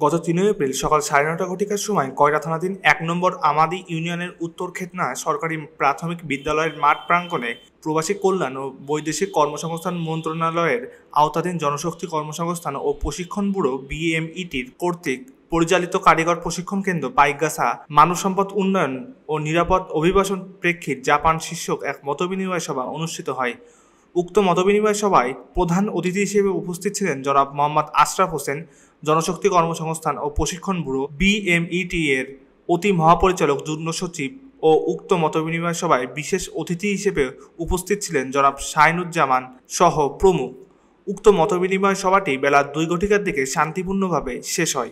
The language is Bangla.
গত ৩ এপ্রিল সকাল ৯:৩০ ঘটিকার সময় কয়রা থানাধীন ১ নম্বর আমাদি ইউনিয়নের উত্তর খেতনা সরকারি প্রাথমিক বিদ্যালয়ের মাঠ প্রাঙ্গণে প্রবাসী কল্যাণ ও বৈদেশিক কর্মসংস্থান মন্ত্রণালয়ের আওতাধীন জনশক্তি কর্মসংস্থান ও প্রশিক্ষণ ব্যুরো বিএমইটির কর্তৃক পরিচালিত কারিগর প্রশিক্ষণ কেন্দ্র পাইকগাছা মানব সম্পদ উন্নয়ন ও নিরাপদ অভিবাসন প্রেক্ষিত জাপান শীর্ষক এক মতবিনিময় সভা অনুষ্ঠিত হয়। উক্ত মতবিনিময় সভায় প্রধান অতিথি হিসেবে উপস্থিত ছিলেন জনাব মোহাম্মদ আশরাফ হোসেন, জনশক্তি কর্মসংস্থান ও প্রশিক্ষণ ব্যুরো বিএমইটি এর অতি মহাপরিচালক যুগ্ম সচিব ও উক্ত মতবিনিময় সভায় বিশেষ অতিথি হিসেবে উপস্থিত ছিলেন জনাব শাহিনুজ্জামান সহ প্রমুখ। উক্ত মতবিনিময় সভাটি বেলা ২ ঘটিকার দিকে শান্তিপূর্ণভাবে শেষ হয়।